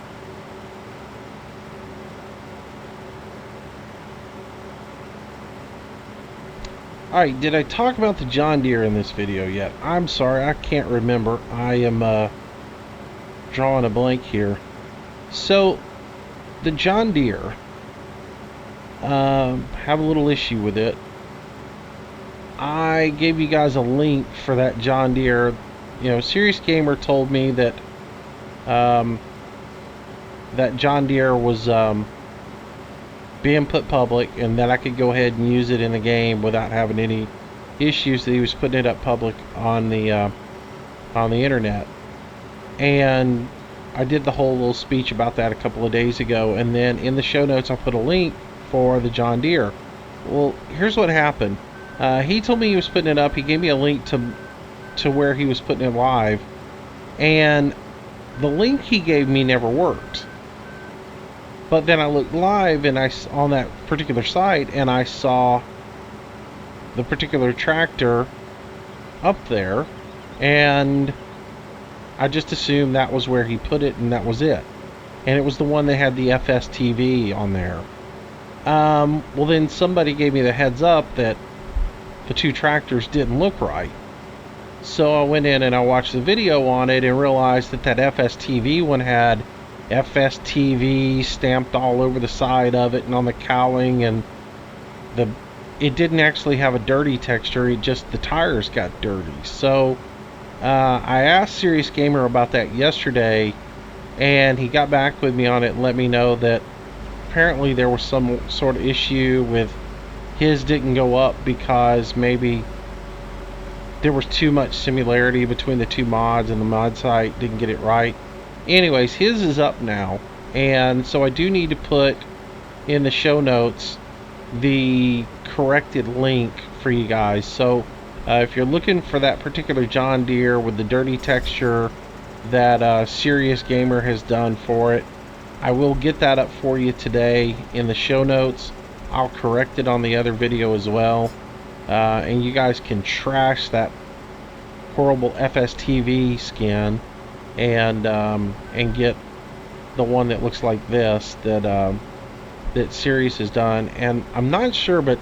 Alright, did I talk about the John Deere in this video yet? I'm sorry, I can't remember. I am drawing a blank here. So, the John Deere, have a little issue with it. I gave you guys a link for that John Deere. You know, Serious Gamer told me that that John Deere was being put public and that I could go ahead and use it in the game without having any issues, that he was putting it up public on the internet. And I did the whole little speech about that a couple of days ago, and then in the show notes I put a link for the John Deere. Well, here's what happened. He told me he was putting it up. He gave me a link to where he was putting it live, and the link he gave me never worked. But then I looked live and on that particular site, and I saw the particular tractor up there, and I just assumed that was where he put it and that was it. And it was the one that had the FSTV on there. Well, then somebody gave me the heads up that the two tractors didn't look right. So I went in and I watched the video on it and realized that that FSTV one had FSTV stamped all over the side of it and on the cowling, and it didn't actually have a dirty texture, it just the tires got dirty. So I asked Serious Gamer about that yesterday, and he got back with me on it and let me know that apparently there was some sort of issue with his didn't go up because maybe there was too much similarity between the two mods and the mod site didn't get it right. Anyways, his is up now, and so I do need to put in the show notes the corrected link for you guys. So if you're looking for that particular John Deere with the dirty texture that Serious Gamer has done for it, I will get that up for you today in the show notes. I'll correct it on the other video as well. And you guys can trash that horrible FSTV skin and get the one that looks like this that Sirius has done. And I'm not sure, but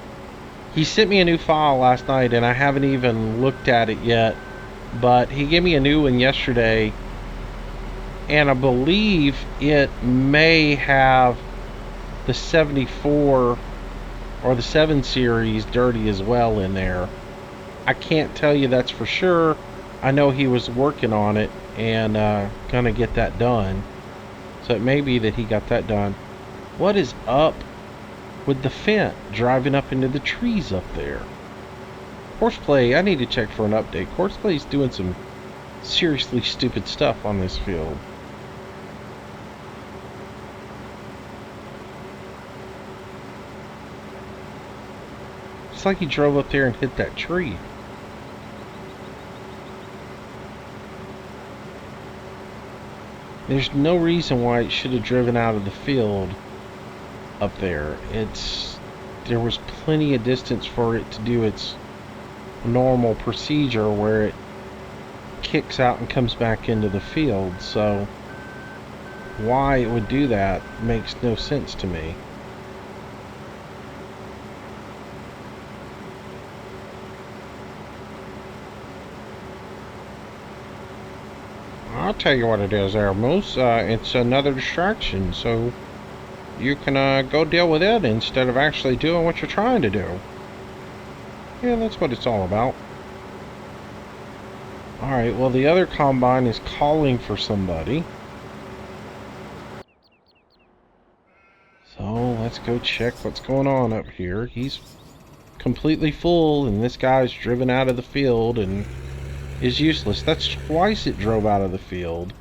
he sent me a new file last night and I haven't even looked at it yet, but he gave me a new one yesterday, and I believe it may have the 74 or the 7 series dirty as well in there. I can't tell you that's for sure. I know he was working on it and gonna get that done. So it may be that he got that done. What is up with the Fent driving up into the trees up there? Horseplay, I need to check for an update. Horseplay's doing some seriously stupid stuff on this field. It's like he drove up there and hit that tree. There's no reason why it should have driven out of the field up there. There was plenty of distance for it to do its normal procedure where it kicks out and comes back into the field. So why it would do that makes no sense to me. I'll tell you what it is there, Moose. It's another distraction, so you can go deal with it instead of actually doing what you're trying to do. Yeah, that's what it's all about. Alright, well, the other combine is calling for somebody. So, let's go check what's going on up here. He's completely full, and this guy's driven out of the field and is useless. That's twice it drove out of the field.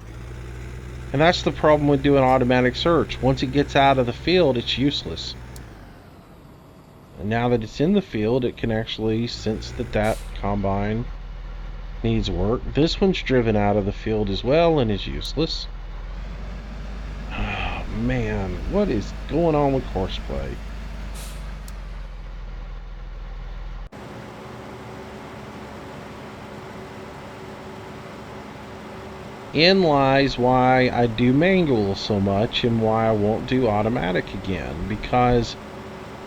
And that's the problem with doing automatic search. Once it gets out of the field, it's useless. And now that it's in the field, it can actually sense that that combine needs work. This one's driven out of the field as well and is useless. Oh, man, what is going on with horseplay? In lies why I do manual so much and why I won't do automatic again. Because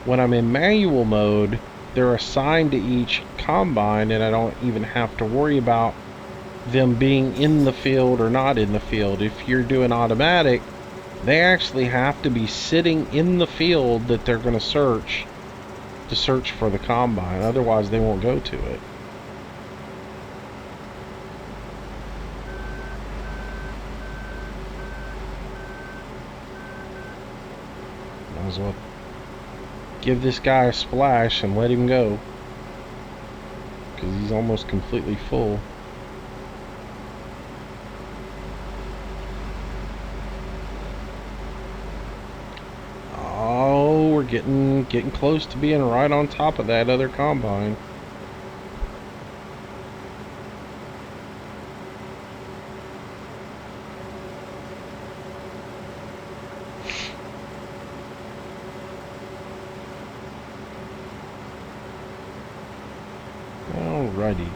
when I'm in manual mode, they're assigned to each combine and I don't even have to worry about them being in the field or not in the field. If you're doing automatic, they actually have to be sitting in the field that they're going to search for the combine. Otherwise, they won't go to it. Might as well give this guy a splash and let him go, because he's almost completely full. Oh, we're getting close to being right on top of that other combine. Alrighty.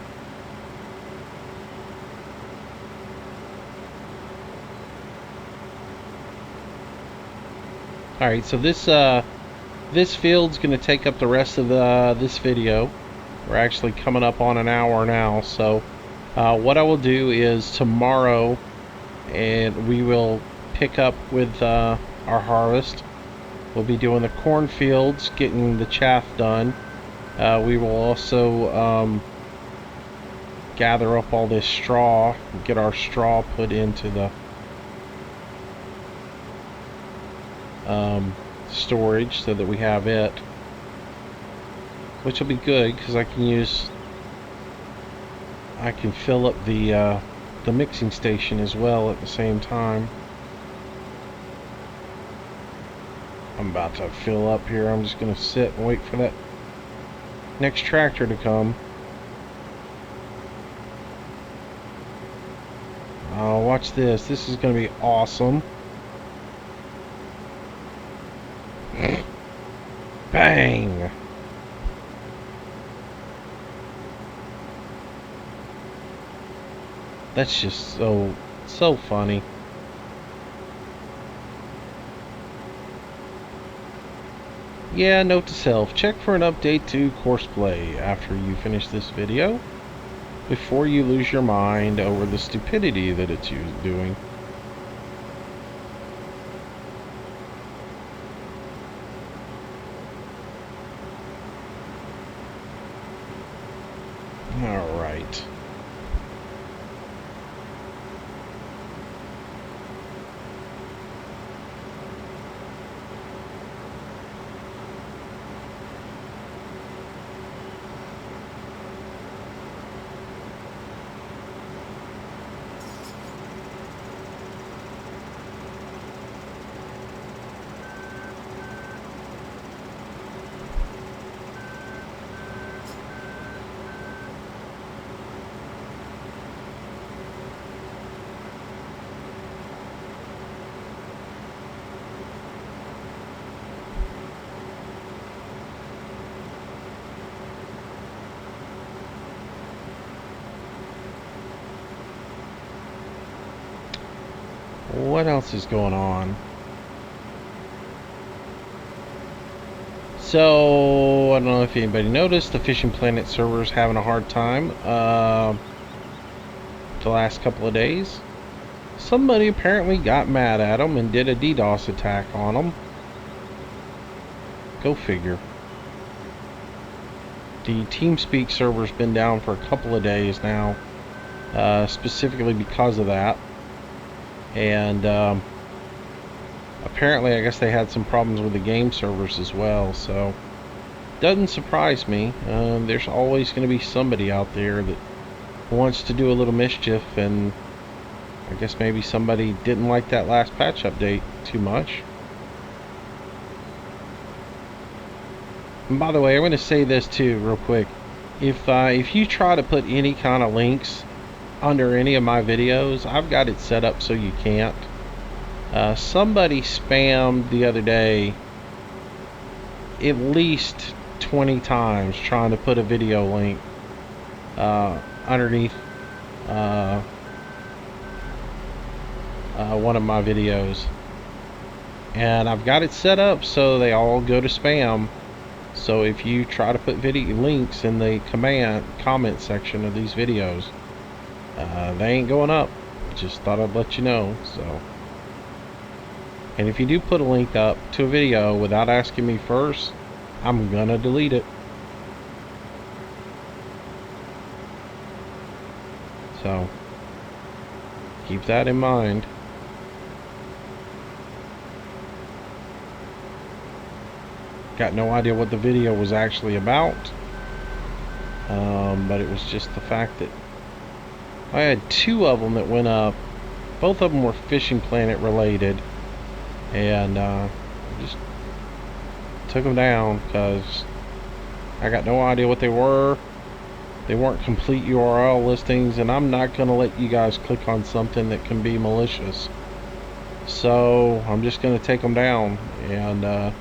Alright, so this field's going to take up the rest of this video. We're actually coming up on an hour now, so what I will do is tomorrow, and we will pick up with our harvest. We'll be doing the cornfields, getting the chaff done. We will also gather up all this straw, get our straw put into the storage so that we have it, which will be good because I can fill up the mixing station as well at the same time. I'm about to fill up here. I'm just gonna sit and wait for that next tractor to come. Oh, watch this. This is going to be awesome. Bang! That's just so funny. Yeah, note to self, check for an update to Courseplay after you finish this video, before you lose your mind over the stupidity that it's doing. What else is going on? So, I don't know if anybody noticed, the Fishing Planet server's having a hard time the last couple of days. Somebody apparently got mad at them and did a DDoS attack on them. Go figure. The TeamSpeak server's been down for a couple of days now, specifically because of that. And apparently, I guess they had some problems with the game servers as well, so doesn't surprise me. There's always going to be somebody out there that wants to do a little mischief, and I guess maybe somebody didn't like that last patch update too much. And by the way, I'm going to say this too real quick. If you try to put any kind of links under any of my videos, I've got it set up so you can't. Somebody spammed the other day at least 20 times trying to put a video link underneath one of my videos, and I've got it set up so they all go to spam. So if you try to put video links in the comment section of these videos, they ain't going up. Just thought I'd let you know. So, and if you do put a link up to a video without asking me first, I'm gonna delete it. So keep that in mind. Got no idea what the video was actually about, but it was just the fact that I had two of them that went up. Both of them were Fishing Planet related, and just took them down because I got no idea what they were. They weren't complete URL listings, and I'm not going to let you guys click on something that can be malicious. So I'm just going to take them down, and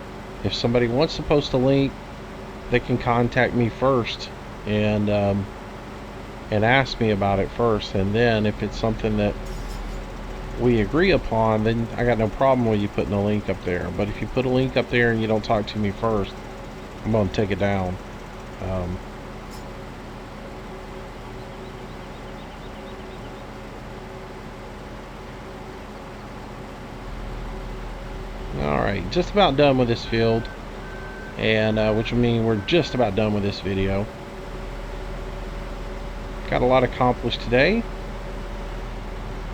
if somebody wants to post a link, they can contact me first and ask me about it first, and then if it's something that we agree upon, then I got no problem with you putting a link up there. But if you put a link up there and you don't talk to me first, I'm going to take it down. Alright, just about done with this field, and which will mean we're just about done with this video. Got a lot accomplished today,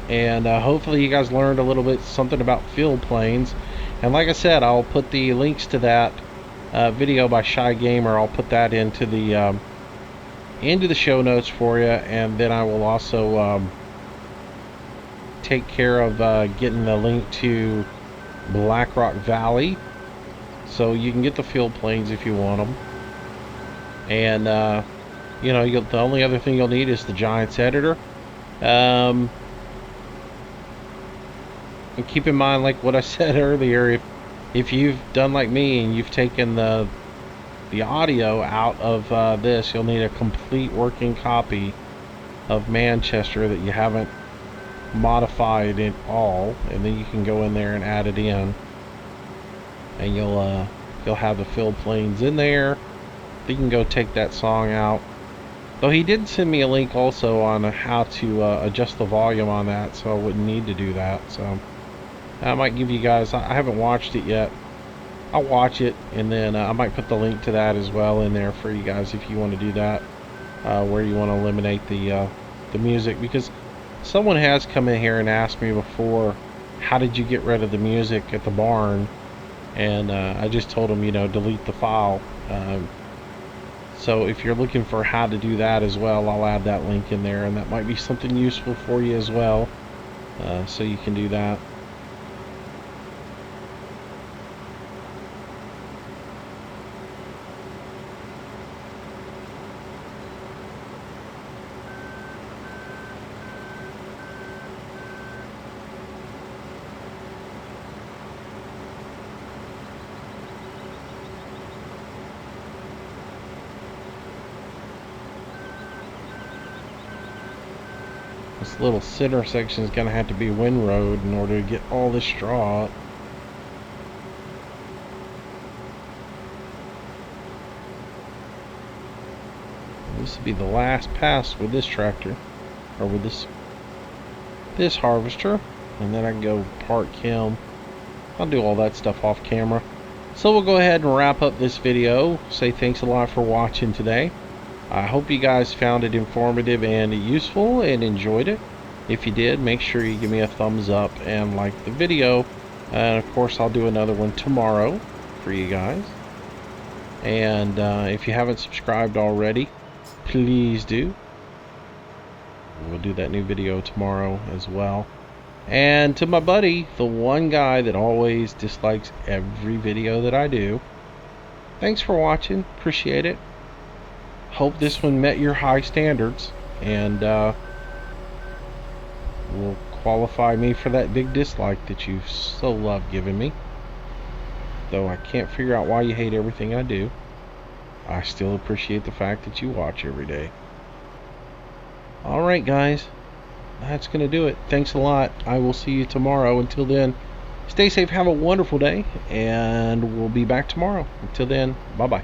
and hopefully you guys learned a little bit something about Fillplanes. And like I said, I'll put the links to that video by Shy Gamer. I'll put that into the show notes for you, and then I will also take care of getting the link to Black Rock Valley, so you can get the Fillplanes if you want them. And you know, the only other thing you'll need is the Giants editor. And keep in mind, like what I said earlier, if you've done like me and you've taken the audio out of this, you'll need a complete working copy of Manchester that you haven't modified at all, and then you can go in there and add it in, and you'll have the Fillplanes in there. You can go take that song out. Though he did send me a link also on how to adjust the volume on that, so I wouldn't need to do that. So I might give you guys, I haven't watched it yet. I'll watch it, and then I might put the link to that as well in there for you guys if you want to do that, where you want to eliminate the music. Because someone has come in here and asked me before, how did you get rid of the music at the barn? And I just told them, you know, delete the file. So if you're looking for how to do that as well, I'll add that link in there, and that might be something useful for you as well, so you can do that. This little center section is going to have to be windrowed in order to get all this straw up. This will be the last pass with this tractor, or with this harvester, and then I can go park him. I'll do all that stuff off camera. So we'll go ahead and wrap up this video. Say thanks a lot for watching today. I hope you guys found it informative and useful and enjoyed it. If you did, make sure you give me a thumbs up and like the video. And of course, I'll do another one tomorrow for you guys. And if you haven't subscribed already, please do. We'll do that new video tomorrow as well. And to my buddy, the one guy that always dislikes every video that I do, thanks for watching. Appreciate it. Hope this one met your high standards and will qualify me for that big dislike that you so love giving me. Though I can't figure out why you hate everything I do, I still appreciate the fact that you watch every day. Alright guys, that's going to do it. Thanks a lot. I will see you tomorrow. Until then, stay safe, have a wonderful day, and we'll be back tomorrow. Until then, bye-bye.